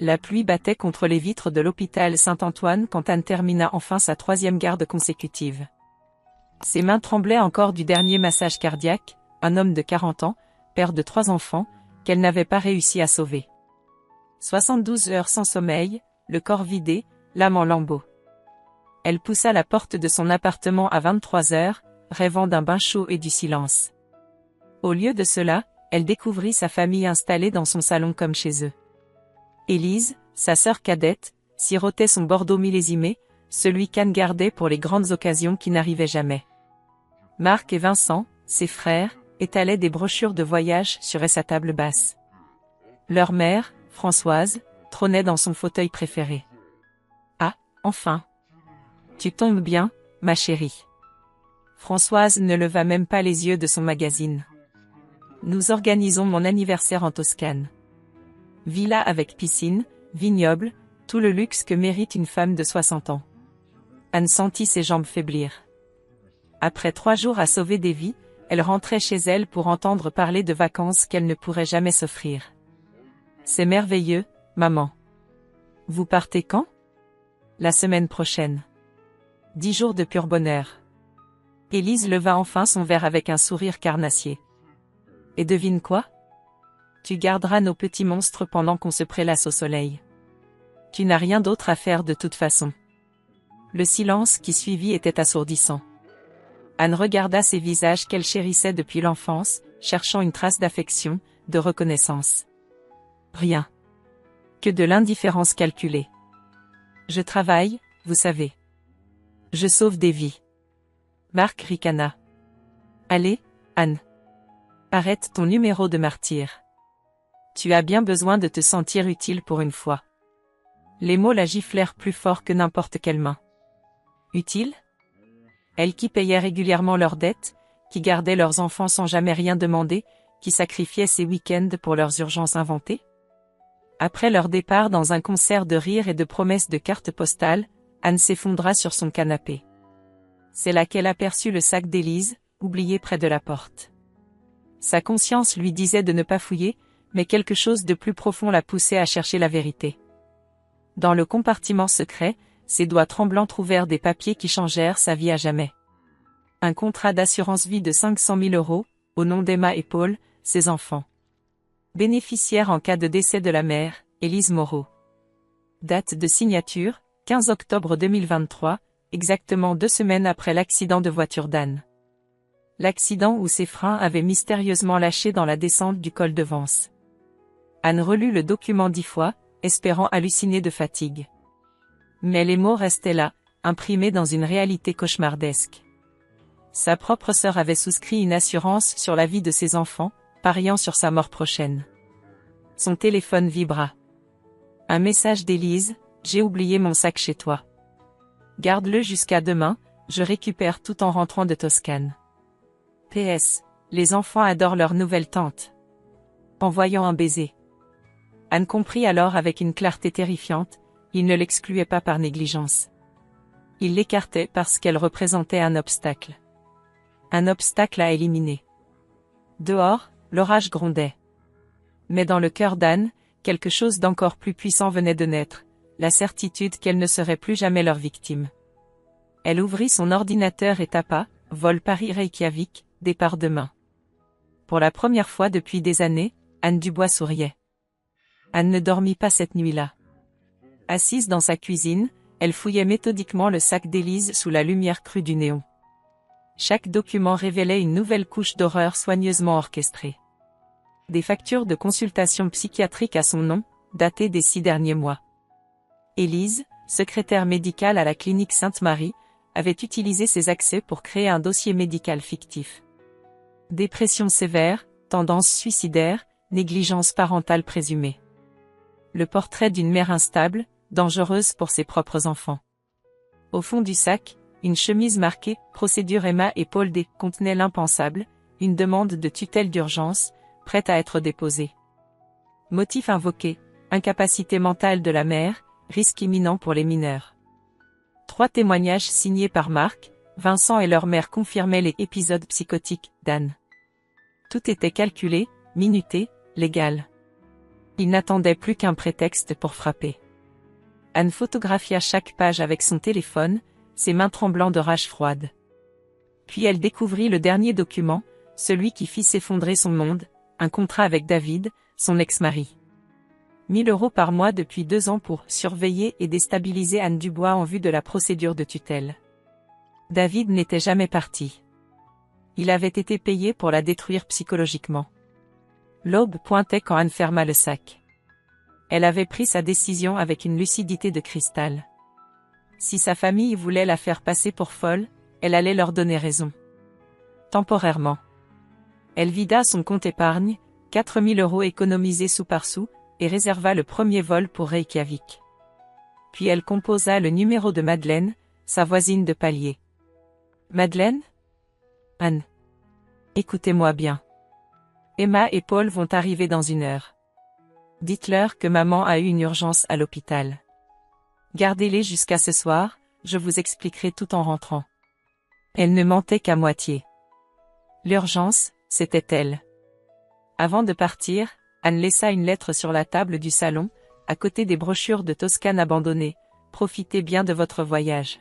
La pluie battait contre les vitres de l'hôpital Saint-Antoine quand Anne termina enfin sa 3e garde consécutive. Ses mains tremblaient encore du dernier massage cardiaque, un homme de 40 ans, père de 3 enfants, qu'elle n'avait pas réussi à sauver. 72 heures sans sommeil, le corps vidé, l'âme en lambeaux. Elle poussa la porte de son appartement à 23 heures, rêvant d'un bain chaud et du silence. Au lieu de cela, elle découvrit sa famille installée dans son salon comme chez eux. Élise, sa sœur cadette, sirotait son Bordeaux millésimé, celui qu'Anne gardait pour les grandes occasions qui n'arrivaient jamais. Marc et Vincent, ses frères, étalaient des brochures de voyage sur sa table basse. Leur mère, Françoise, trônait dans son fauteuil préféré. « Ah, enfin! Tu tombes bien, ma chérie. » Françoise ne leva même pas les yeux de son magazine. « Nous organisons mon anniversaire en Toscane. Villa avec piscine, vignoble, tout le luxe que mérite une femme de 60 ans. » Anne sentit ses jambes faiblir. Après 3 jours à sauver des vies, elle rentrait chez elle pour entendre parler de vacances qu'elle ne pourrait jamais s'offrir. « C'est merveilleux, maman. Vous partez quand ? » « La semaine prochaine. 10 jours de pur bonheur. » Élise leva enfin son verre avec un sourire carnassier. « Et devine quoi ? Tu garderas nos petits monstres pendant qu'on se prélasse au soleil. Tu n'as rien d'autre à faire de toute façon. » Le silence qui suivit était assourdissant. Anne regarda ces visages qu'elle chérissait depuis l'enfance, cherchant une trace d'affection, de reconnaissance. Rien. Que de l'indifférence calculée. Je travaille, vous savez. Je sauve des vies. Marc ricana. Allez, Anne. Arrête ton numéro de martyr. Tu as bien besoin de te sentir utile pour une fois. Les mots la giflèrent plus fort que n'importe quelle main. Utile ? Elle qui payait régulièrement leurs dettes, qui gardait leurs enfants sans jamais rien demander, qui sacrifiait ses week-ends pour leurs urgences inventées ? Après leur départ dans un concert de rires et de promesses de cartes postales, Anne s'effondra sur son canapé. C'est là qu'elle aperçut le sac d'Élise, oublié près de la porte. Sa conscience lui disait de ne pas fouiller, mais quelque chose de plus profond la poussait à chercher la vérité. Dans le compartiment secret, ses doigts tremblants trouvèrent des papiers qui changèrent sa vie à jamais. Un contrat d'assurance vie de 500 000 €, au nom d'Emma et Paul, ses enfants. Bénéficiaire en cas de décès de la mère, Élise Moreau. Date de signature, 15 octobre 2023, exactement 2 semaines après l'accident de voiture d'Anne. L'accident où ses freins avaient mystérieusement lâché dans la descente du col de Vence. Anne relut le document 10 fois, espérant halluciner de fatigue. Mais les mots restaient là, imprimés dans une réalité cauchemardesque. Sa propre sœur avait souscrit une assurance sur la vie de ses enfants, pariant sur sa mort prochaine. Son téléphone vibra. Un message d'Élise, « J'ai oublié mon sac chez toi. Garde-le jusqu'à demain, je récupère tout en rentrant de Toscane. PS, les enfants adorent leur nouvelle tante. » Envoyant un baiser. Anne comprit alors avec une clarté terrifiante, il ne l'excluait pas par négligence. Il l'écartait parce qu'elle représentait un obstacle. Un obstacle à éliminer. Dehors, l'orage grondait. Mais dans le cœur d'Anne, quelque chose d'encore plus puissant venait de naître, la certitude qu'elle ne serait plus jamais leur victime. Elle ouvrit son ordinateur et tapa « Vol Paris-Reykjavik, départ demain ». Pour la première fois depuis des années, Anne Dubois souriait. Anne ne dormit pas cette nuit-là. Assise dans sa cuisine, elle fouillait méthodiquement le sac d'Élise sous la lumière crue du néon. Chaque document révélait une nouvelle couche d'horreur soigneusement orchestrée. Des factures de consultation psychiatrique à son nom, datées des 6 derniers mois. Élise, secrétaire médicale à la clinique Sainte-Marie, avait utilisé ses accès pour créer un dossier médical fictif. Dépression sévère, tendance suicidaire, négligence parentale présumée. Le portrait d'une mère instable, dangereuse pour ses propres enfants. Au fond du sac, une chemise marquée « Procédure Emma et Paul D » contenait l'impensable, une demande de tutelle d'urgence, prête à être déposée. Motif invoqué, incapacité mentale de la mère, risque imminent pour les mineurs. 3 témoignages signés par Marc, Vincent et leur mère confirmaient les épisodes psychotiques d'Anne. Tout était calculé, minuté, légal. Il n'attendait plus qu'un prétexte pour frapper. Anne photographia chaque page avec son téléphone, ses mains tremblant de rage froide. Puis elle découvrit le dernier document, celui qui fit s'effondrer son monde, un contrat avec David, son ex-mari. 1 000 € par mois depuis 2 ans pour surveiller et déstabiliser Anne Dubois en vue de la procédure de tutelle. David n'était jamais parti. Il avait été payé pour la détruire psychologiquement. L'aube pointait quand Anne ferma le sac. Elle avait pris sa décision avec une lucidité de cristal. Si sa famille voulait la faire passer pour folle, elle allait leur donner raison. Temporairement. Elle vida son compte épargne, 4 000 € économisés sou par sou, et réserva le premier vol pour Reykjavik. Puis elle composa le numéro de Madeleine, sa voisine de palier. Madeleine? Anne. Écoutez-moi bien. Emma et Paul vont arriver dans 1 heure. Dites-leur que maman a eu une urgence à l'hôpital. Gardez-les jusqu'à ce soir, je vous expliquerai tout en rentrant. Elle ne mentait qu'à moitié. L'urgence, c'était elle. Avant de partir, Anne laissa une lettre sur la table du salon, à côté des brochures de Toscane abandonnées. Profitez bien de votre voyage.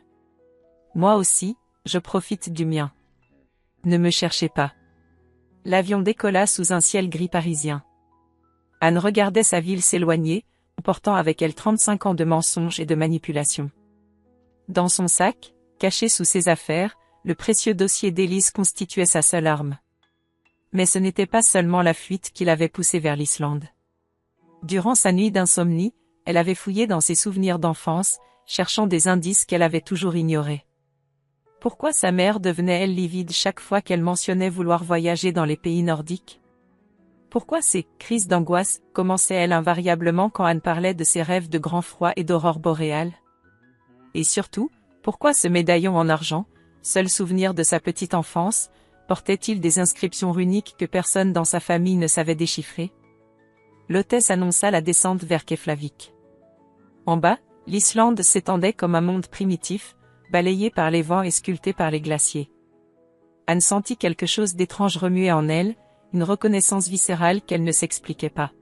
Moi aussi, je profite du mien. Ne me cherchez pas. L'avion décolla sous un ciel gris parisien. Anne regardait sa ville s'éloigner, emportant avec elle 35 ans de mensonges et de manipulations. Dans son sac, caché sous ses affaires, le précieux dossier d'Élise constituait sa seule arme. Mais ce n'était pas seulement la fuite qui l'avait poussée vers l'Islande. Durant sa nuit d'insomnie, elle avait fouillé dans ses souvenirs d'enfance, cherchant des indices qu'elle avait toujours ignorés. Pourquoi sa mère devenait-elle livide chaque fois qu'elle mentionnait vouloir voyager dans les pays nordiques? Pourquoi ces crises d'angoisse commençaient-elles invariablement quand Anne parlait de ses rêves de grand froid et d'aurore boréale? Et surtout, pourquoi ce médaillon en argent, seul souvenir de sa petite enfance, portait-il des inscriptions runiques que personne dans sa famille ne savait déchiffrer? L'hôtesse annonça la descente vers Keflavik. En bas, l'Islande s'étendait comme un monde primitif, balayé par les vents et sculpté par les glaciers. Anne sentit quelque chose d'étrange remuer en elle, une reconnaissance viscérale qu'elle ne s'expliquait pas.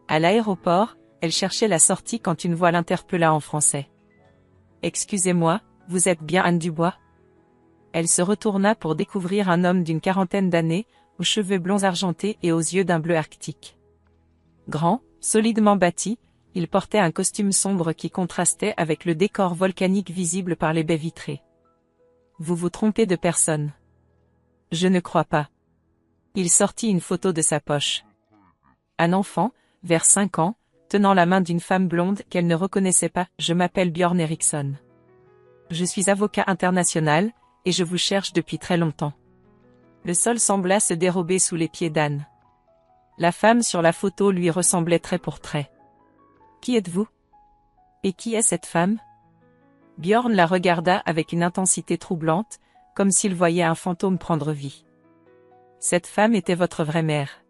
À l'aéroport, elle cherchait la sortie quand une voix l'interpella en français. « Excusez-moi, vous êtes bien Anne Dubois ?» Elle se retourna pour découvrir un homme d'une 40aine d'années, aux cheveux blonds argentés et aux yeux d'un bleu arctique. Grand, solidement bâti, il portait un costume sombre qui contrastait avec le décor volcanique visible par les baies vitrées. « Vous vous trompez de personne. »« Je ne crois pas. » Il sortit une photo de sa poche. Un enfant, vers 5 ans, tenant la main d'une femme blonde qu'elle ne reconnaissait pas. « Je m'appelle Björn Eriksson. Je suis avocat international, et je vous cherche depuis très longtemps. » Le sol sembla se dérober sous les pieds d'Anne. La femme sur la photo lui ressemblait trait pour trait. « Qui êtes-vous? Et qui est cette femme ?» Björn la regarda avec une intensité troublante, comme s'il voyait un fantôme prendre vie. « Cette femme était votre vraie mère.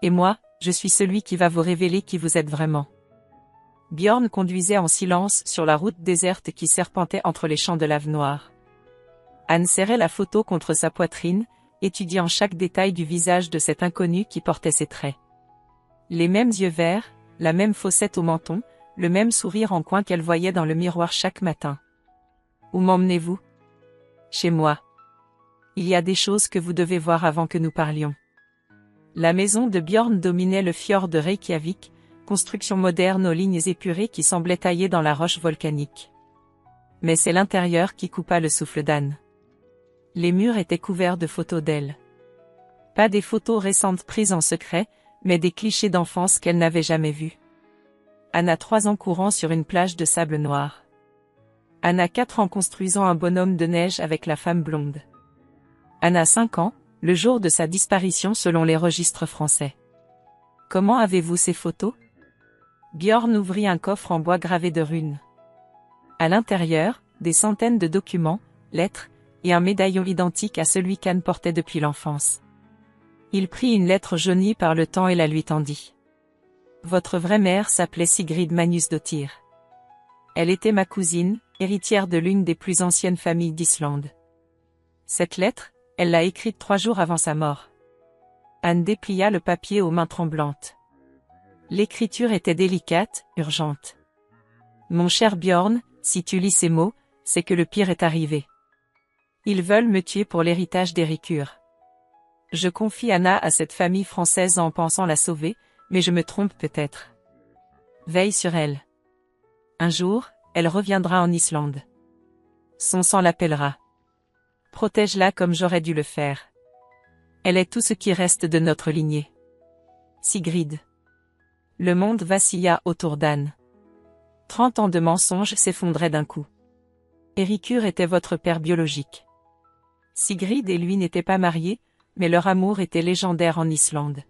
Et moi, je suis celui qui va vous révéler qui vous êtes vraiment. » Björn conduisait en silence sur la route déserte qui serpentait entre les champs de lave noire. Anne serrait la photo contre sa poitrine, étudiant chaque détail du visage de cet inconnu qui portait ses traits. Les mêmes yeux verts, la même fossette au menton, le même sourire en coin qu'elle voyait dans le miroir chaque matin. « Où m'emmenez-vous ? » ?»« Chez moi. Il y a des choses que vous devez voir avant que nous parlions. » La maison de Björn dominait le fjord de Reykjavik, construction moderne aux lignes épurées qui semblait taillée dans la roche volcanique. Mais c'est l'intérieur qui coupa le souffle d'Anne. Les murs étaient couverts de photos d'elle. Pas des photos récentes prises en secret, mais des clichés d'enfance qu'elle n'avait jamais vus. Anne a 3 ans courant sur une plage de sable noir. Anne a 4 ans construisant un bonhomme de neige avec la femme blonde. Anne a 5 ans, le jour de sa disparition selon les registres français. Comment avez-vous ces photos? Björn ouvrit un coffre en bois gravé de runes. À l'intérieur, des centaines de documents, lettres, et un médaillon identique à celui qu'Anne portait depuis l'enfance. Il prit une lettre jaunie par le temps et la lui tendit. « Votre vraie mère s'appelait Sigrid Magnusdóttir. Elle était ma cousine, héritière de l'une des plus anciennes familles d'Islande. Cette lettre, elle l'a écrite 3 jours avant sa mort. » Anne déplia le papier aux mains tremblantes. « L'écriture était délicate, urgente. Mon cher Bjorn, si tu lis ces mots, c'est que le pire est arrivé. Ils veulent me tuer pour l'héritage d'Érikur. Je confie Anna à cette famille française en pensant la sauver, mais je me trompe peut-être. Veille sur elle. Un jour, elle reviendra en Islande. Son sang l'appellera. Protège-la comme j'aurais dû le faire. Elle est tout ce qui reste de notre lignée. Sigrid. Le monde vacilla autour d'Anne. 30 ans de mensonges s'effondraient d'un coup. Érikur était votre père biologique. Sigrid et lui n'étaient pas mariés, mais leur amour était légendaire en Islande.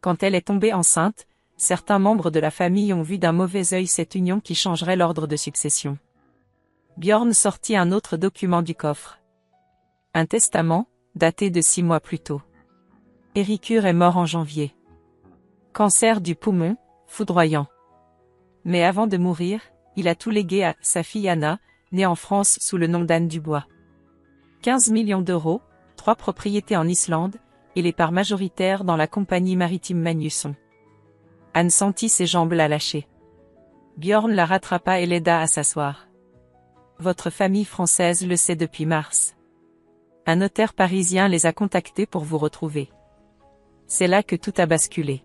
Quand elle est tombée enceinte, certains membres de la famille ont vu d'un mauvais œil cette union qui changerait l'ordre de succession. Bjorn sortit un autre document du coffre. Un testament, daté de 6 mois plus tôt. Érikur est mort en janvier. Cancer du poumon, foudroyant. Mais avant de mourir, il a tout légué à sa fille Anna, née en France sous le nom d'Anne Dubois. 15 millions d'euros, 3 propriétés en Islande, et les parts majoritaires dans la compagnie maritime Magnusson. Anne sentit ses jambes la lâcher. Bjorn la rattrapa et l'aida à s'asseoir. Votre famille française le sait depuis mars. Un notaire parisien les a contactés pour vous retrouver. C'est là que tout a basculé.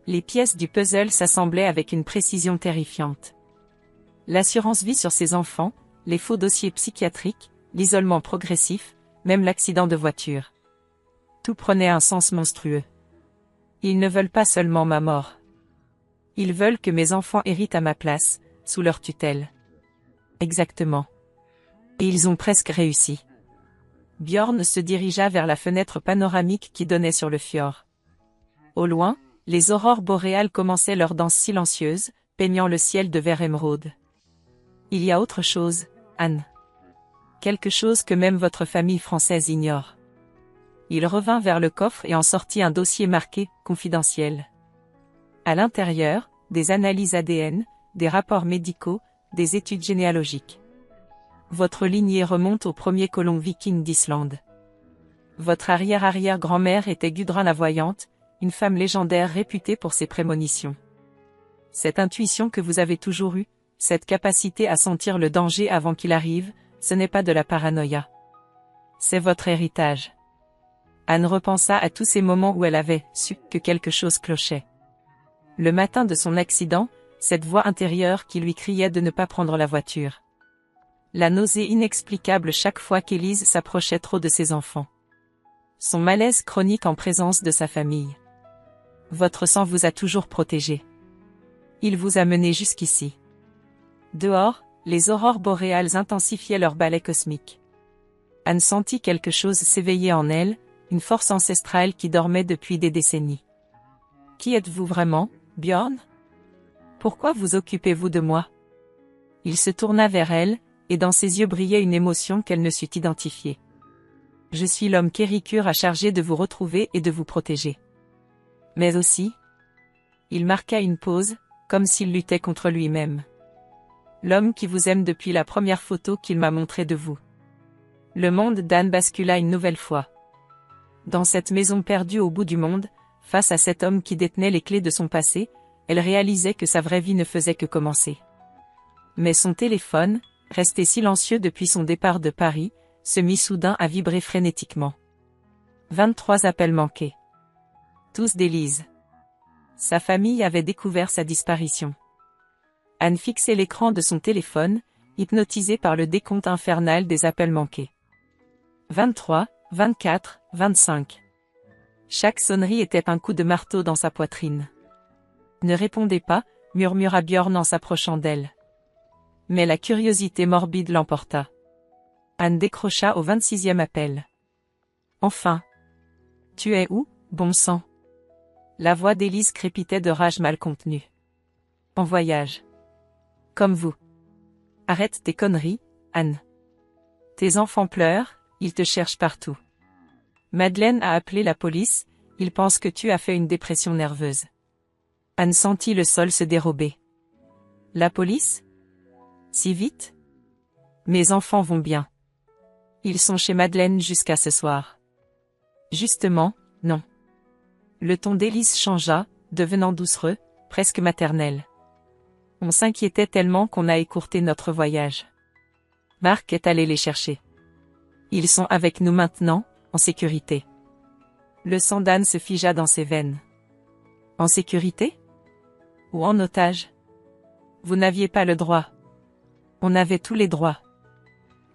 Les pièces du puzzle s'assemblaient avec une précision terrifiante. L'assurance vie sur ses enfants, les faux dossiers psychiatriques, l'isolement progressif, même l'accident de voiture. Tout prenait un sens monstrueux. Ils ne veulent pas seulement ma mort. Ils veulent que mes enfants héritent à ma place, sous leur tutelle. Exactement. Et ils ont presque réussi. Bjorn se dirigea vers la fenêtre panoramique qui donnait sur le fjord. Au loin, les aurores boréales commençaient leur danse silencieuse, peignant le ciel de vert émeraude. Il y a autre chose, Anne. Quelque chose que même votre famille française ignore. Il revint vers le coffre et en sortit un dossier marqué « Confidentiel ». À l'intérieur, des analyses ADN, des rapports médicaux, des études généalogiques. Votre lignée remonte aux premiers colons vikings d'Islande. Votre arrière-arrière-grand-mère était Gudrun la Voyante, une femme légendaire réputée pour ses prémonitions. Cette intuition que vous avez toujours eue, cette capacité à sentir le danger avant qu'il arrive, ce n'est pas de la paranoïa. C'est votre héritage. Anne repensa à tous ces moments où elle avait su que quelque chose clochait. Le matin de son accident, cette voix intérieure qui lui criait de ne pas prendre la voiture. La nausée inexplicable chaque fois qu'Élise s'approchait trop de ses enfants. Son malaise chronique en présence de sa famille. Votre sang vous a toujours protégé. Il vous a mené jusqu'ici. Dehors, les aurores boréales intensifiaient leur ballet cosmique. Anne sentit quelque chose s'éveiller en elle, une force ancestrale qui dormait depuis des décennies. Qui êtes-vous vraiment, Bjorn? Pourquoi vous occupez-vous de moi? Il se tourna vers elle, et dans ses yeux brillait une émotion qu'elle ne sut identifier. Je suis l'homme qu'Érikur a chargé de vous retrouver et de vous protéger. Mais aussi, il marqua une pause, comme s'il luttait contre lui-même. L'homme qui vous aime depuis la première photo qu'il m'a montrée de vous. Le monde d'Anne bascula une nouvelle fois. Dans cette maison perdue au bout du monde, face à cet homme qui détenait les clés de son passé, elle réalisait que sa vraie vie ne faisait que commencer. Mais son téléphone, resté silencieux depuis son départ de Paris, se mit soudain à vibrer frénétiquement. 23 appels manqués. Tous d'Élise. Sa famille avait découvert sa disparition. Anne fixait l'écran de son téléphone, hypnotisée par le décompte infernal des appels manqués. 23, 24, 25. Chaque sonnerie était un coup de marteau dans sa poitrine. Ne répondez pas, murmura Bjorn en s'approchant d'elle. Mais la curiosité morbide l'emporta. Anne décrocha au 26e appel. Enfin. Tu es où, bon sang? La voix d'Élise crépitait de rage mal contenue. En voyage. Comme vous. Arrête tes conneries, Anne. Tes enfants pleurent, ils te cherchent partout. Madeleine a appelé la police, ils pensent que tu as fait une dépression nerveuse. Anne sentit le sol se dérober. La police? Si vite? Mes enfants vont bien. Ils sont chez Madeleine jusqu'à ce soir. Justement, non. Le ton d'Élise changea, devenant doucereux, presque maternel. On s'inquiétait tellement qu'on a écourté notre voyage. Marc est allé les chercher. Ils sont avec nous maintenant, en sécurité. Le sang d'Anne se figea dans ses veines. En sécurité? Ou en otage? Vous n'aviez pas le droit. On avait tous les droits.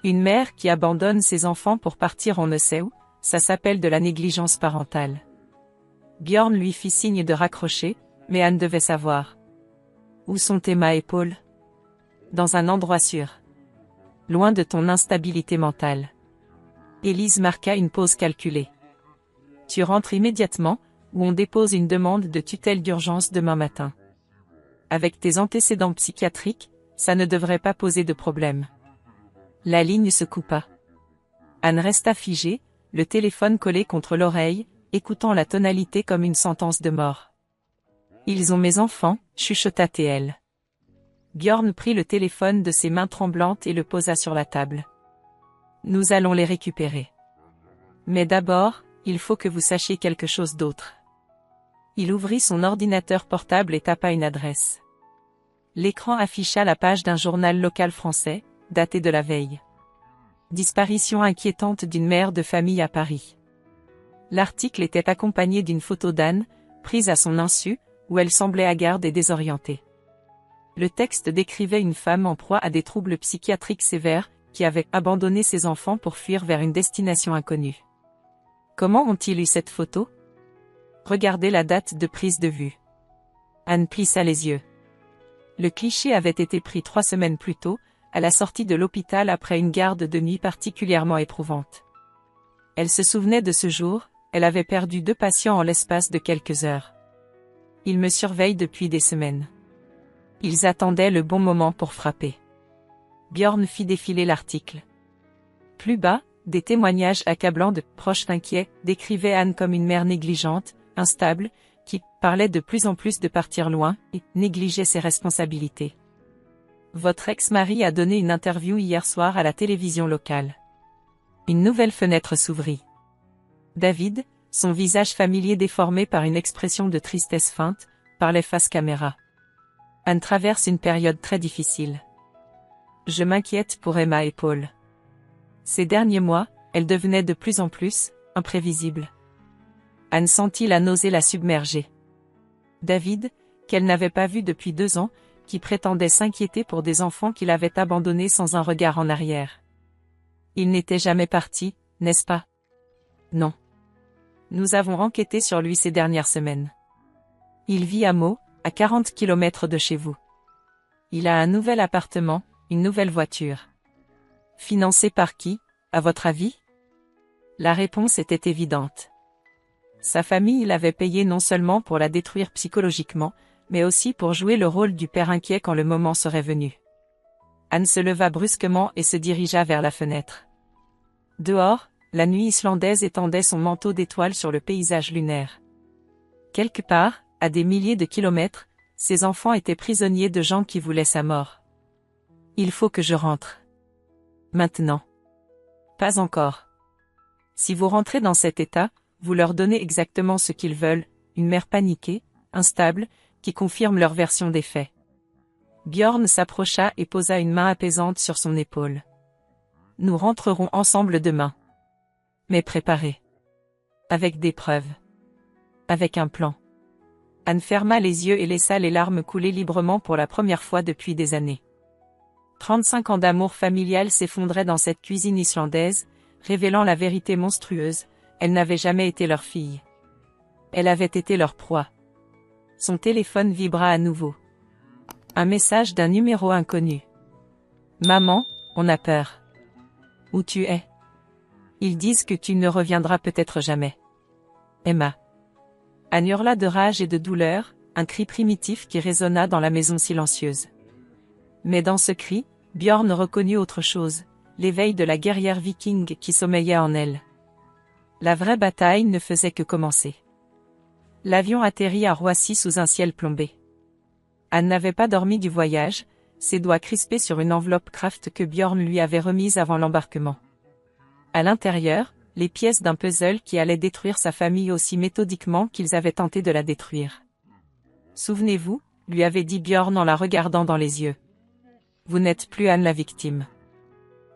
Une mère qui abandonne ses enfants pour partir on ne sait où, ça s'appelle de la négligence parentale. Björn lui fit signe de raccrocher, mais Anne devait savoir. Où sont Emma et Paul? Dans un endroit sûr. Loin de ton instabilité mentale. Élise marqua une pause calculée. Tu rentres immédiatement, ou on dépose une demande de tutelle d'urgence demain matin. Avec tes antécédents psychiatriques, ça ne devrait pas poser de problème. La ligne se coupa. Anne resta figée, le téléphone collé contre l'oreille, écoutant la tonalité comme une sentence de mort. Ils ont mes enfants, chuchota TL. Björn prit le téléphone de ses mains tremblantes et le posa sur la table. Nous allons les récupérer. Mais d'abord, il faut que vous sachiez quelque chose d'autre. Il ouvrit son ordinateur portable et tapa une adresse. L'écran afficha la page d'un journal local français, daté de la veille. Disparition inquiétante d'une mère de famille à Paris. L'article était accompagné d'une photo d'Anne, prise à son insu, où elle semblait hagarde et désorientée. Le texte décrivait une femme en proie à des troubles psychiatriques sévères, qui avait abandonné ses enfants pour fuir vers une destination inconnue. Comment ont-ils eu cette photo? Regardez la date de prise de vue. Anne plissa les yeux. Le cliché avait été pris 3 semaines plus tôt, à la sortie de l'hôpital après une garde de nuit particulièrement éprouvante. Elle se souvenait de ce jour, elle avait perdu 2 patients en l'espace de quelques heures. Ils me surveillent depuis des semaines. Ils attendaient le bon moment pour frapper. Björn fit défiler l'article. Plus bas, des témoignages accablants de proches inquiets décrivaient Anne comme une mère négligente, instable, qui parlait de plus en plus de partir loin et négligeait ses responsabilités. Votre ex-mari a donné une interview hier soir à la télévision locale. Une nouvelle fenêtre s'ouvrit. David, son visage familier déformé par une expression de tristesse feinte, parlait face caméra. Anne traverse une période très difficile. Je m'inquiète pour Emma et Paul. Ces derniers mois, elle devenait de plus en plus imprévisible. Anne sentit la nausée la submerger. David, qu'elle n'avait pas vu depuis 2 ans, qui prétendait s'inquiéter pour des enfants qu'il avait abandonnés sans un regard en arrière. Il n'était jamais parti, n'est-ce pas? Non. Nous avons enquêté sur lui ces dernières semaines. Il vit à Meaux, à 40 km de chez vous. Il a un nouvel appartement, une nouvelle voiture. Financé par qui, à votre avis? La réponse était évidente. Sa famille l'avait payé non seulement pour la détruire psychologiquement, mais aussi pour jouer le rôle du père inquiet quand le moment serait venu. Anne se leva brusquement et se dirigea vers la fenêtre. Dehors, la nuit islandaise étendait son manteau d'étoiles sur le paysage lunaire. Quelque part, à des milliers de kilomètres, ses enfants étaient prisonniers de gens qui voulaient sa mort. Il faut que je rentre. Maintenant. Pas encore. Si vous rentrez dans cet état, vous leur donnez exactement ce qu'ils veulent, une mère paniquée, instable, qui confirme leur version des faits. Björn s'approcha et posa une main apaisante sur son épaule. Nous rentrerons ensemble demain. Mais préparés. Avec des preuves. Avec un plan. Anne ferma les yeux et laissa les larmes couler librement pour la première fois depuis des années. 35 ans d'amour familial s'effondraient dans cette cuisine islandaise, révélant la vérité monstrueuse, elle n'avait jamais été leur fille. Elle avait été leur proie. Son téléphone vibra à nouveau. Un message d'un numéro inconnu. Maman, on a peur. Où tu es? Ils disent que tu ne reviendras peut-être jamais. Emma. Anne hurla de rage et de douleur, un cri primitif qui résonna dans la maison silencieuse. Mais dans ce cri, Björn reconnut autre chose, l'éveil de la guerrière viking qui sommeillait en elle. La vraie bataille ne faisait que commencer. L'avion atterrit à Roissy sous un ciel plombé. Anne n'avait pas dormi du voyage, ses doigts crispés sur une enveloppe Kraft que Björn lui avait remise avant l'embarquement. À l'intérieur, les pièces d'un puzzle qui allait détruire sa famille aussi méthodiquement qu'ils avaient tenté de la détruire. Souvenez-vous, lui avait dit Björn en la regardant dans les yeux. Vous n'êtes plus Anne la victime.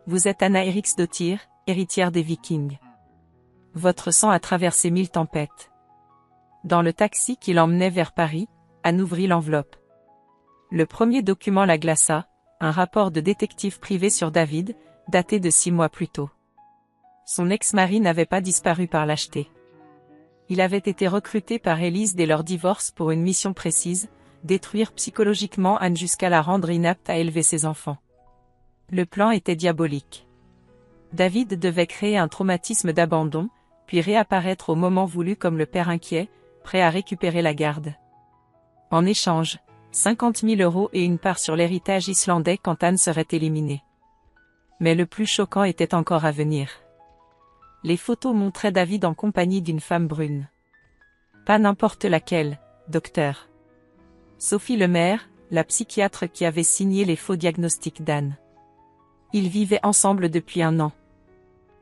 Vous êtes Anna Eriksdottir, héritière des Vikings. Votre sang a traversé 1000 tempêtes. Dans le taxi qui l'emmenait vers Paris, Anne ouvrit l'enveloppe. Le premier document la glaça, un rapport de détective privé sur David, daté de 6 mois plus tôt. Son ex-mari n'avait pas disparu par lâcheté. Il avait été recruté par Élise dès leur divorce pour une mission précise, détruire psychologiquement Anne jusqu'à la rendre inapte à élever ses enfants. Le plan était diabolique. David devait créer un traumatisme d'abandon, puis réapparaître au moment voulu comme le père inquiet, prêt à récupérer la garde. En échange, 50 000 € et une part sur l'héritage islandais quand Anne serait éliminée. Mais le plus choquant était encore à venir. Les photos montraient David en compagnie d'une femme brune. Pas n'importe laquelle, docteur. Sophie Lemaire, la psychiatre qui avait signé les faux diagnostics d'Anne. Ils vivaient ensemble depuis 1 an.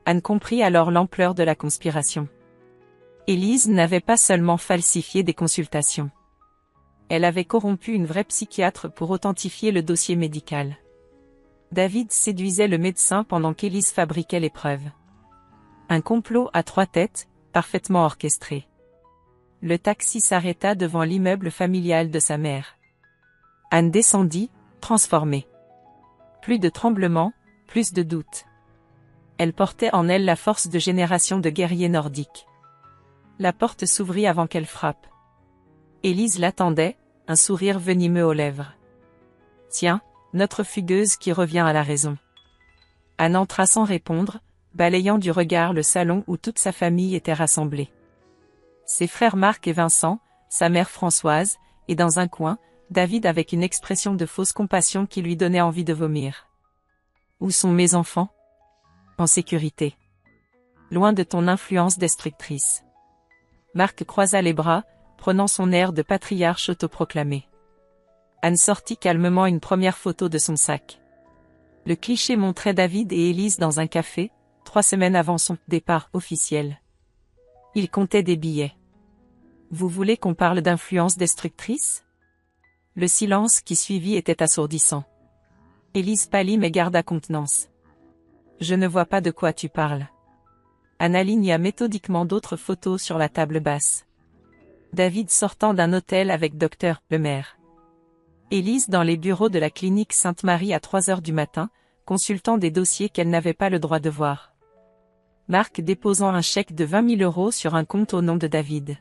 Anne comprit alors l'ampleur de la conspiration. Élise n'avait pas seulement falsifié des consultations. Elle avait corrompu une vraie psychiatre pour authentifier le dossier médical. David séduisait le médecin pendant qu'Élise fabriquait les preuves. Un complot à 3 têtes, parfaitement orchestré. Le taxi s'arrêta devant l'immeuble familial de sa mère. Anne descendit, transformée. Plus de tremblements, plus de doutes. Elle portait en elle la force de génération de guerriers nordiques. La porte s'ouvrit avant qu'elle frappe. Élise l'attendait, un sourire venimeux aux lèvres. Tiens, notre fugueuse qui revient à la raison. Anne entra sans répondre, balayant du regard le salon où toute sa famille était rassemblée. Ses frères Marc et Vincent, sa mère Françoise, et dans un coin, David avec une expression de fausse compassion qui lui donnait envie de vomir. Où sont mes enfants? En sécurité. Loin de ton influence destructrice. Marc croisa les bras, prenant son air de patriarche autoproclamé. Anne sortit calmement une première photo de son sac. Le cliché montrait David et Élise dans un café, 3 semaines avant son départ officiel. Ils comptaient des billets. Vous voulez qu'on parle d'influence destructrice? Le silence qui suivit était assourdissant. Élise pâlit mais garda contenance. Je ne vois pas de quoi tu parles. Anne aligna méthodiquement d'autres photos sur la table basse. David sortant d'un hôtel avec Dr. Lemaire. Élise dans les bureaux de la clinique Sainte-Marie à 3 heures du matin, consultant des dossiers qu'elle n'avait pas le droit de voir. Marc déposant un chèque de 20 000 € sur un compte au nom de David.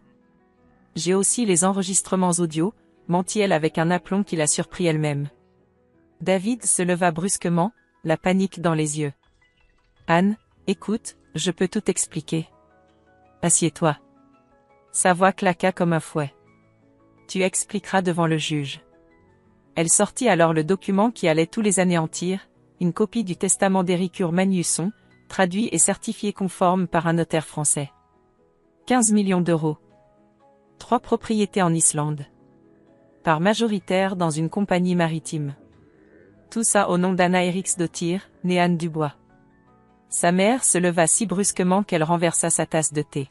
J'ai aussi les enregistrements audio, mentit-elle avec un aplomb qui la surprit elle-même. David se leva brusquement, la panique dans les yeux. Anne, écoute, je peux tout expliquer. Assieds-toi. Sa voix claqua comme un fouet. Tu expliqueras devant le juge. Elle sortit alors le document qui allait tous les anéantir, une copie du testament d'Érikur Magnusson, traduit et certifié conforme par un notaire français. 15 millions €. 3 propriétés en Islande. Part majoritaire dans une compagnie maritime. Tout ça au nom d'Anna Eriksdottir, née Anne Dubois. Sa mère se leva si brusquement qu'elle renversa sa tasse de thé.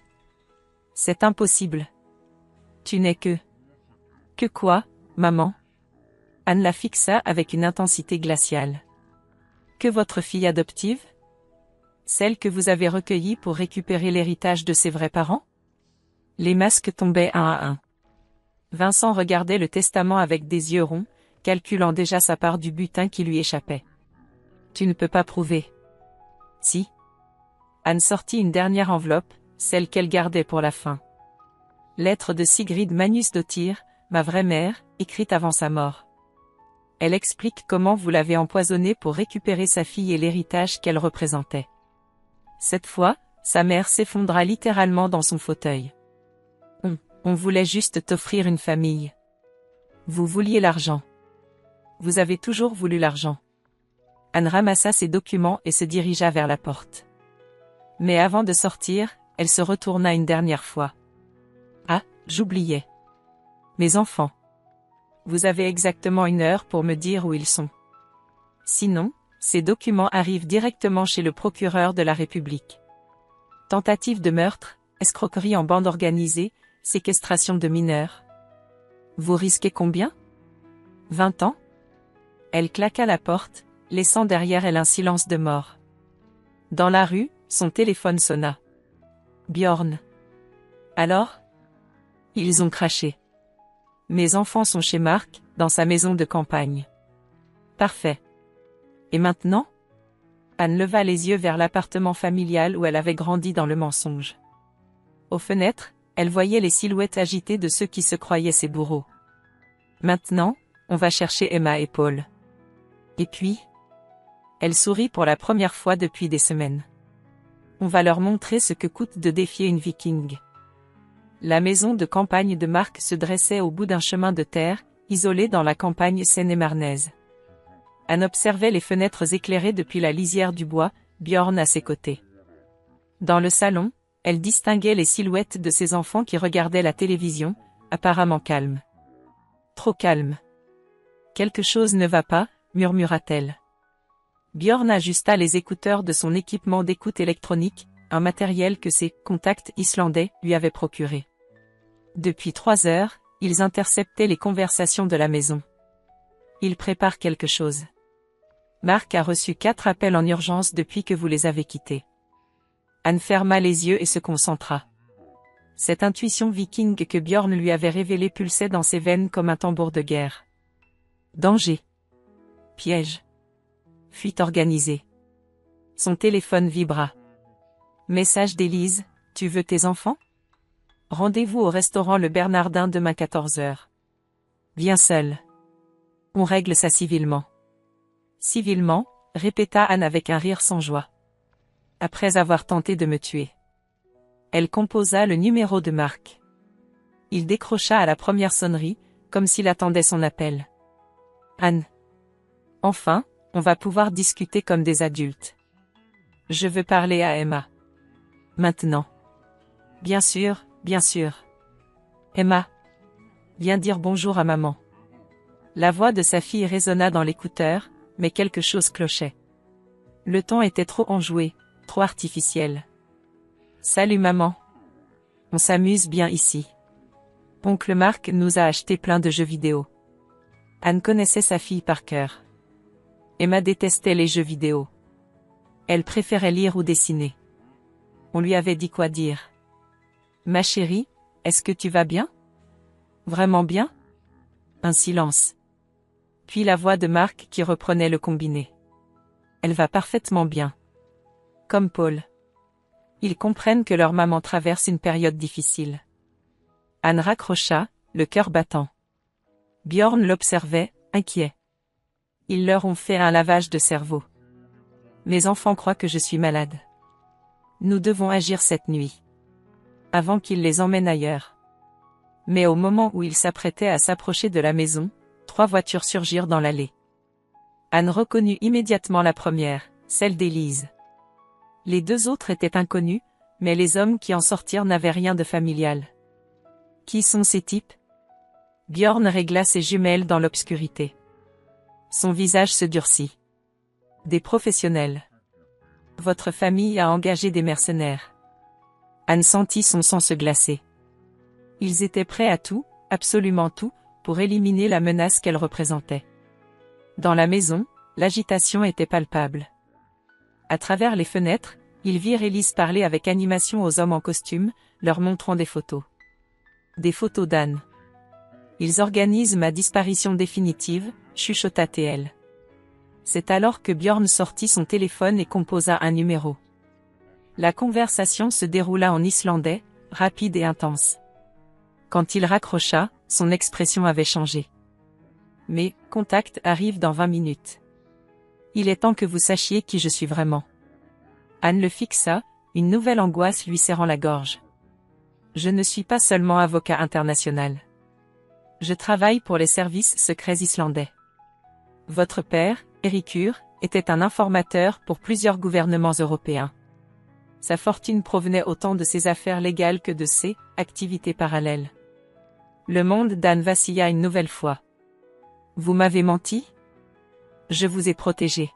C'est impossible. Tu n'es que... Que quoi, maman? Anne la fixa avec une intensité glaciale. Que votre fille adoptive? Celle que vous avez recueillie pour récupérer l'héritage de ses vrais parents? Les masques tombaient un à un. Vincent regardait le testament avec des yeux ronds, calculant déjà sa part du butin qui lui échappait. Tu ne peux pas prouver. Si. Anne sortit une dernière enveloppe, celle qu'elle gardait pour la fin. Lettre de Sigrid Magnusdottir, ma vraie mère, écrite avant sa mort. Elle explique comment vous l'avez empoisonnée pour récupérer sa fille et l'héritage qu'elle représentait. Cette fois, sa mère s'effondra littéralement dans son fauteuil. On voulait juste t'offrir une famille. Vous vouliez l'argent. Vous avez toujours voulu l'argent. Anne ramassa ses documents et se dirigea vers la porte. Mais avant de sortir, elle se retourna une dernière fois. Ah, j'oubliais. Mes enfants. Vous avez exactement 1 heure pour me dire où ils sont. Sinon, ces documents arrivent directement chez le procureur de la République. Tentative de meurtre, escroquerie en bande organisée, séquestration de mineurs. Vous risquez combien? 20 ans? Elle claqua la porte, laissant derrière elle un silence de mort. Dans la rue, son téléphone sonna. Bjorn. Alors? Ils ont craché. Mes enfants sont chez Mark, dans sa maison de campagne. Parfait. Et maintenant? Anne leva les yeux vers l'appartement familial où elle avait grandi dans le mensonge. Aux fenêtres, elle voyait les silhouettes agitées de ceux qui se croyaient ses bourreaux. Maintenant, on va chercher Emma et Paul. Et puis? Elle sourit pour la première fois depuis des semaines. On va leur montrer ce que coûte de défier une viking. La maison de campagne de Mark se dressait au bout d'un chemin de terre, isolé dans la campagne seine-et-marnaise. Anne observait les fenêtres éclairées depuis la lisière du bois, Bjorn à ses côtés. Dans le salon, elle distinguait les silhouettes de ses enfants qui regardaient la télévision, apparemment calmes. Trop calme. Quelque chose ne va pas, murmura-t-elle. Bjorn ajusta les écouteurs de son équipement d'écoute électronique, un matériel que ses contacts islandais lui avaient procuré. Depuis 3 heures, ils interceptaient les conversations de la maison. Ils préparent quelque chose. Mark a reçu 4 appels en urgence depuis que vous les avez quittés. Anne ferma les yeux et se concentra. Cette intuition viking que Bjorn lui avait révélée pulsait dans ses veines comme un tambour de guerre. Danger. Piège. Fuite organisée. Son téléphone vibra. Message d'Élise, tu veux tes enfants? Rendez-vous au restaurant Le Bernardin demain 14h. Viens seul. On règle ça civilement. Civilement, répéta Anne avec un rire sans joie. Après avoir tenté de me tuer. Elle composa le numéro de Mark. Il décrocha à la première sonnerie, comme s'il attendait son appel. Anne. Enfin, on va pouvoir discuter comme des adultes. Je veux parler à Emma. Maintenant. Bien sûr, bien sûr. Emma. Viens dire bonjour à maman. La voix de sa fille résonna dans l'écouteur, mais quelque chose clochait. Le ton était trop enjoué, trop artificiel. Salut maman. On s'amuse bien ici. Oncle Mark nous a acheté plein de jeux vidéo. Anne connaissait sa fille par cœur. Emma détestait les jeux vidéo. Elle préférait lire ou dessiner. On lui avait dit quoi dire. Ma chérie, est-ce que tu vas bien? Vraiment bien? Un silence. Puis la voix de Mark qui reprenait le combiné. Elle va parfaitement bien. Comme Paul. Ils comprennent que leur maman traverse une période difficile. Anne raccrocha, le cœur battant. Bjorn l'observait, inquiet. Ils leur ont fait un lavage de cerveau. Mes enfants croient que je suis malade. Nous devons agir cette nuit. Avant qu'ils les emmènent ailleurs. Mais au moment où ils s'apprêtaient à s'approcher de la maison, 3 voitures surgirent dans l'allée. Anne reconnut immédiatement la première, celle d'Élise. Les 2 autres étaient inconnus, mais les hommes qui en sortirent n'avaient rien de familial. Qui sont ces types? Bjorn régla ses jumelles dans l'obscurité. Son visage se durcit. Des professionnels. Votre famille a engagé des mercenaires. Anne sentit son sang se glacer. Ils étaient prêts à tout, absolument tout, pour éliminer la menace qu'elle représentait. Dans la maison, l'agitation était palpable. À travers les fenêtres, ils virent Élise parler avec animation aux hommes en costume, leur montrant des photos. Des photos d'Anne. Ils organisent ma disparition définitive, chuchota TL. C'est alors que Bjorn sortit son téléphone et composa un numéro. La conversation se déroula en islandais, rapide et intense. Quand il raccrocha, son expression avait changé. Mais, contact arrive dans 20 minutes. Il est temps que vous sachiez qui je suis vraiment. Anne le fixa, une nouvelle angoisse lui serrant la gorge. Je ne suis pas seulement avocat international. Je travaille pour les services secrets islandais. Votre père, Eiríkur, était un informateur pour plusieurs gouvernements européens. Sa fortune provenait autant de ses affaires légales que de ses activités parallèles. Le monde d'Anne vacilla une nouvelle fois. Vous m'avez menti? Je vous ai protégé.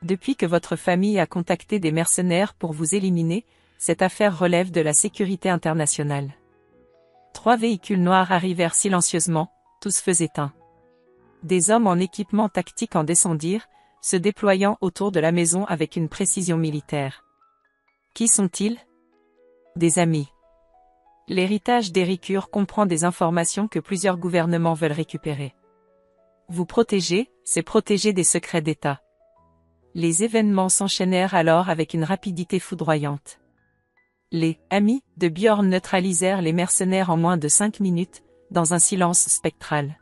Depuis que votre famille a contacté des mercenaires pour vous éliminer, cette affaire relève de la sécurité internationale. 3 véhicules noirs arrivèrent silencieusement, tous feux éteints. Des hommes en équipement tactique en descendirent, se déployant autour de la maison avec une précision militaire. Qui sont-ils? Des amis. L'héritage d'Héricure comprend des informations que plusieurs gouvernements veulent récupérer. Vous protéger, c'est protéger des secrets d'État. Les événements s'enchaînèrent alors avec une rapidité foudroyante. Les « amis » de Bjorn neutralisèrent les mercenaires en moins de 5 minutes, dans un silence spectral.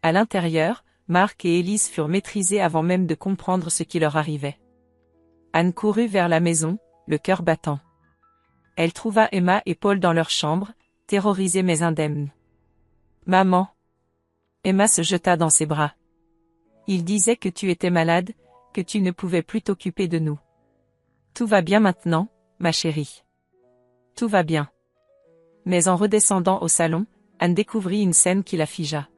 À l'intérieur, Mark et Élise furent maîtrisés avant même de comprendre ce qui leur arrivait. Anne courut vers la maison, le cœur battant. Elle trouva Emma et Paul dans leur chambre, terrorisés mais indemnes. « Maman !» Emma se jeta dans ses bras. « Il disait que tu étais malade, que tu ne pouvais plus t'occuper de nous. Tout va bien maintenant, ma chérie. Tout va bien. » Mais en redescendant au salon, Anne découvrit une scène qui la figea.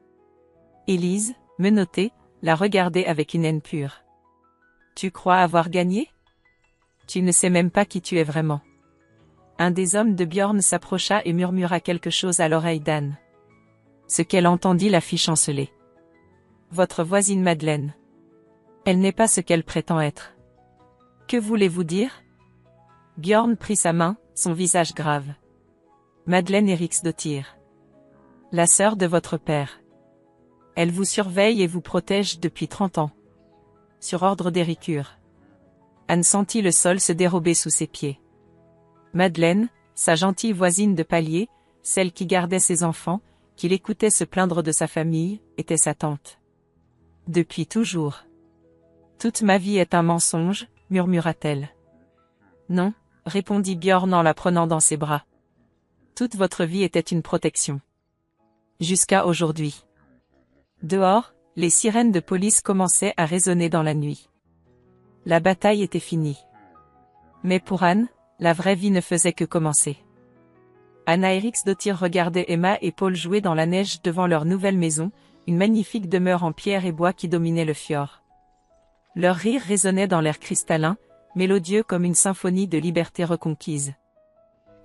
Élise, menottée, la regardait avec une haine pure. « Tu crois avoir gagné? Tu ne sais même pas qui tu es vraiment. » Un des hommes de Bjorn s'approcha et murmura quelque chose à l'oreille d'Anne. Ce qu'elle entendit la fit chanceler. « Votre voisine Madeleine. Elle n'est pas ce qu'elle prétend être. » « Que voulez-vous dire? » Bjorn prit sa main, son visage grave. « Madeleine Eriksdottir. La sœur de votre père. Elle vous surveille et vous protège depuis 30 ans. Sur ordre d'Héricure. » Anne sentit le sol se dérober sous ses pieds. Madeleine, sa gentille voisine de palier, celle qui gardait ses enfants, qui l'écoutait se plaindre de sa famille, était sa tante. Depuis toujours. « Toute ma vie est un mensonge, » murmura-t-elle. « Non, » répondit Bjorn en la prenant dans ses bras. « Toute votre vie était une protection. Jusqu'à aujourd'hui. » Dehors, les sirènes de police commençaient à résonner dans la nuit. La bataille était finie. Mais pour Anne, la vraie vie ne faisait que commencer. Anna Eriksdottir regardait Emma et Paul jouer dans la neige devant leur nouvelle maison, une magnifique demeure en pierre et bois qui dominait le fjord. Leur rire résonnait dans l'air cristallin, mélodieux comme une symphonie de liberté reconquise.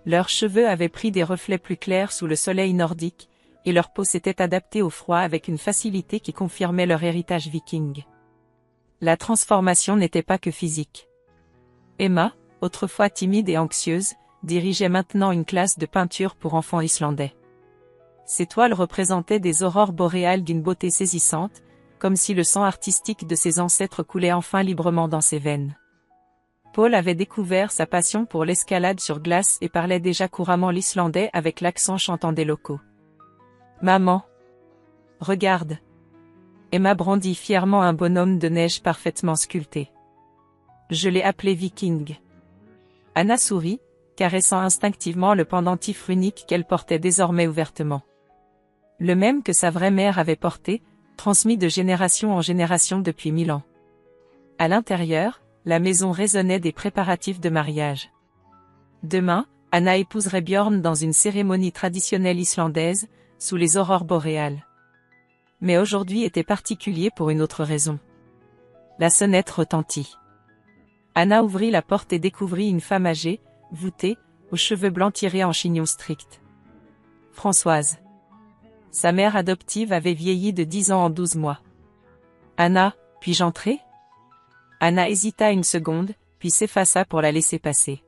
Leurs cheveux avaient pris des reflets plus clairs sous le soleil nordique, et leur peau s'était adaptée au froid avec une facilité qui confirmait leur héritage viking. La transformation n'était pas que physique. Emma, autrefois timide et anxieuse, dirigeait maintenant une classe de peinture pour enfants islandais. Ses toiles représentaient des aurores boréales d'une beauté saisissante, comme si le sang artistique de ses ancêtres coulait enfin librement dans ses veines. Paul avait découvert sa passion pour l'escalade sur glace et parlait déjà couramment l'islandais avec l'accent chantant des locaux. « Maman! Regarde !» Emma brandit fièrement un bonhomme de neige parfaitement sculpté. « Je l'ai appelé Viking. » Anna sourit, caressant instinctivement le pendentif runique qu'elle portait désormais ouvertement. Le même que sa vraie mère avait porté, transmis de génération en génération depuis 1000 ans. À l'intérieur, la maison résonnait des préparatifs de mariage. Demain, Anna épouserait Bjorn dans une cérémonie traditionnelle islandaise, sous les aurores boréales. Mais aujourd'hui était particulier pour une autre raison. La sonnette retentit. Anna ouvrit la porte et découvrit une femme âgée, voûtée, aux cheveux blancs tirés en chignon strict. Françoise. Sa mère adoptive avait vieilli de 10 ans en 12 mois. « Anna, puis-je entrer ?» Anna hésita une seconde, puis s'effaça pour la laisser passer.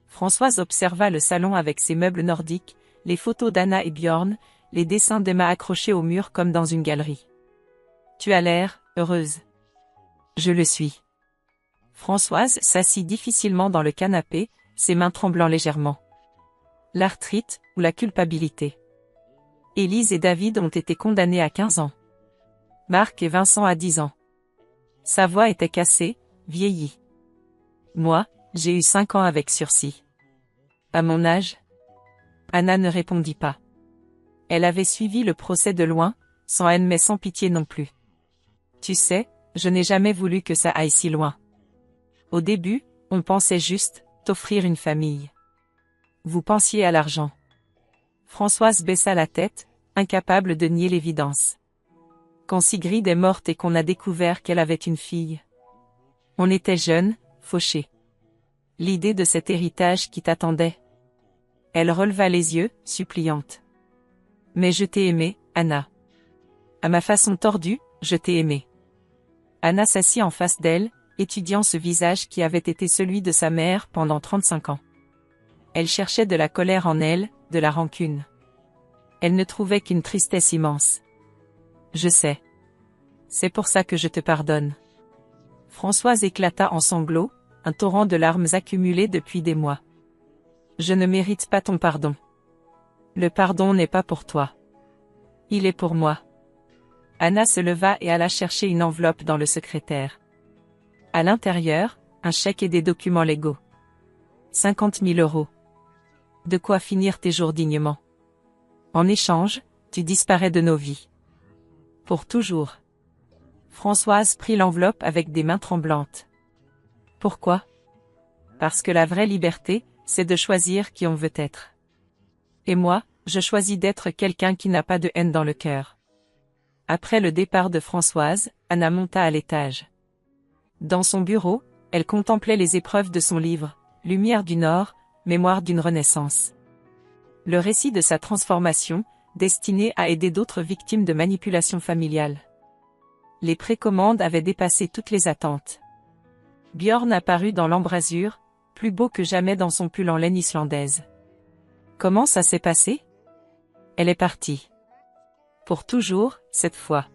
Françoise observa le salon avec ses meubles nordiques, les photos d'Anna et Bjorn, les dessins d'Emma accrochés au mur comme dans une galerie. « Tu as l'air heureuse. »« Je le suis. » Françoise s'assit difficilement dans le canapé, ses mains tremblant légèrement. L'arthrite, ou la culpabilité. Élise et David ont été condamnés à 15 ans. Marc et Vincent à 10 ans. Sa voix était cassée, vieillie. Moi, j'ai eu 5 ans avec sursis. À mon âge? Anna ne répondit pas. Elle avait suivi le procès de loin, sans haine mais sans pitié non plus. Tu sais, je n'ai jamais voulu que ça aille si loin. Au début, on pensait juste, t'offrir une famille. Vous pensiez à l'argent. Françoise baissa la tête, incapable de nier l'évidence. Quand Sigrid est morte et qu'on a découvert qu'elle avait une fille. On était jeunes, fauchés. L'idée de cet héritage qui t'attendait. Elle releva les yeux, suppliante. Mais je t'ai aimé, Anna. À ma façon tordue, je t'ai aimé. Anna s'assit en face d'elle, étudiant ce visage qui avait été celui de sa mère pendant 35 ans. Elle cherchait de la colère en elle, de la rancune. Elle ne trouvait qu'une tristesse immense. Je sais. C'est pour ça que je te pardonne. Françoise éclata en sanglots, un torrent de larmes accumulées depuis des mois. Je ne mérite pas ton pardon. Le pardon n'est pas pour toi. Il est pour moi. Anna se leva et alla chercher une enveloppe dans le secrétaire. À l'intérieur, un chèque et des documents légaux. 50 000 €. De quoi finir tes jours dignement. En échange, tu disparais de nos vies. Pour toujours. Françoise prit l'enveloppe avec des mains tremblantes. Pourquoi? Parce que la vraie liberté, c'est de choisir qui on veut être. Et moi, je choisis d'être quelqu'un qui n'a pas de haine dans le cœur. Après le départ de Françoise, Anna monta à l'étage. Dans son bureau, elle contemplait les épreuves de son livre, Lumière du Nord, Mémoire d'une Renaissance. Le récit de sa transformation, destiné à aider d'autres victimes de manipulation familiale. Les précommandes avaient dépassé toutes les attentes. Björn apparut dans l'embrasure, plus beau que jamais dans son pull en laine islandaise. Comment ça s'est passé? Elle est partie. Pour toujours, cette fois.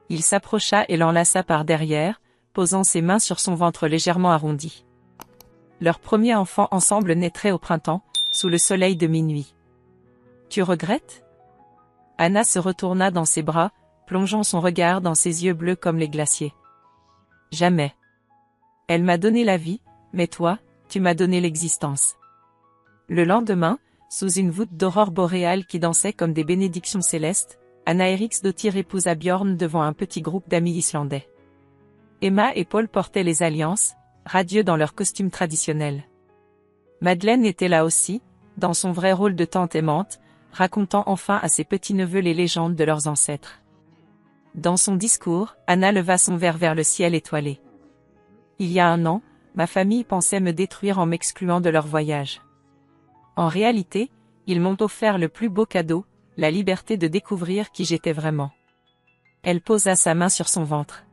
Il s'approcha et l'enlaça par derrière, posant ses mains sur son ventre légèrement arrondi. Leur premier enfant ensemble naîtrait au printemps, sous le soleil de minuit. Tu regrettes? Anna se retourna dans ses bras, plongeant son regard dans ses yeux bleus comme les glaciers. Jamais. Elle m'a donné la vie, mais toi, tu m'as donné l'existence. Le lendemain, sous une voûte d'aurore boréale qui dansait comme des bénédictions célestes, Anna Eriksdottir épousa Björn devant un petit groupe d'amis islandais. Emma et Paul portaient les alliances, radieux dans leurs costumes traditionnels. Madeleine était là aussi, dans son vrai rôle de tante aimante, racontant enfin à ses petits-neveux les légendes de leurs ancêtres. Dans son discours, Anna leva son verre vers le ciel étoilé. Il y a 1 an, ma famille pensait me détruire en m'excluant de leur voyage. En réalité, ils m'ont offert le plus beau cadeau, la liberté de découvrir qui j'étais vraiment. Elle posa sa main sur son ventre.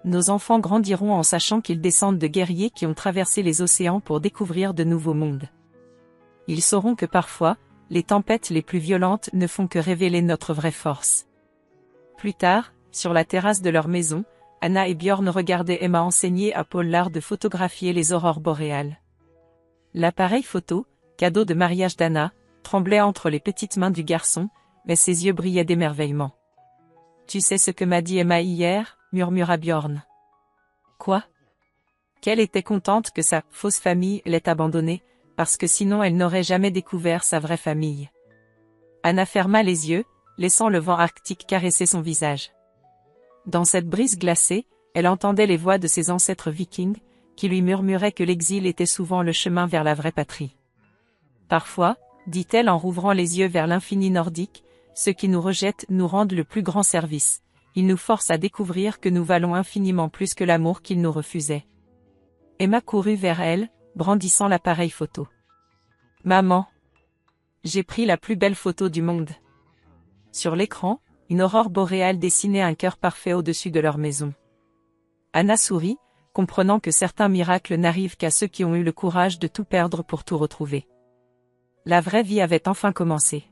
Nos enfants grandiront en sachant qu'ils descendent de guerriers qui ont traversé les océans pour découvrir de nouveaux mondes. Ils sauront que parfois, les tempêtes les plus violentes ne font que révéler notre vraie force. Plus tard, sur la terrasse de leur maison, Anna et Björn regardaient Emma enseigner à Paul l'art de photographier les aurores boréales. L'appareil photo, cadeau de mariage d'Anna, tremblait entre les petites mains du garçon, mais ses yeux brillaient d'émerveillement. « Tu sais ce que m'a dit Emma hier ?» murmura Björn. « Quoi ?» Qu'elle était contente que sa « fausse famille » l'ait abandonnée, parce que sinon elle n'aurait jamais découvert sa vraie famille. Anna ferma les yeux, laissant le vent arctique caresser son visage. Dans cette brise glacée, elle entendait les voix de ses ancêtres vikings, qui lui murmuraient que l'exil était souvent le chemin vers la vraie patrie. Parfois, dit-elle en rouvrant les yeux vers l'infini nordique, ceux qui nous rejettent nous rendent le plus grand service. Ils nous forcent à découvrir que nous valons infiniment plus que l'amour qu'ils nous refusaient. Emma courut vers elle, brandissant l'appareil photo. « Maman! J'ai pris la plus belle photo du monde. » Sur l'écran, une aurore boréale dessinait un cœur parfait au-dessus de leur maison. Anna sourit, comprenant que certains miracles n'arrivent qu'à ceux qui ont eu le courage de tout perdre pour tout retrouver. La vraie vie avait enfin commencé.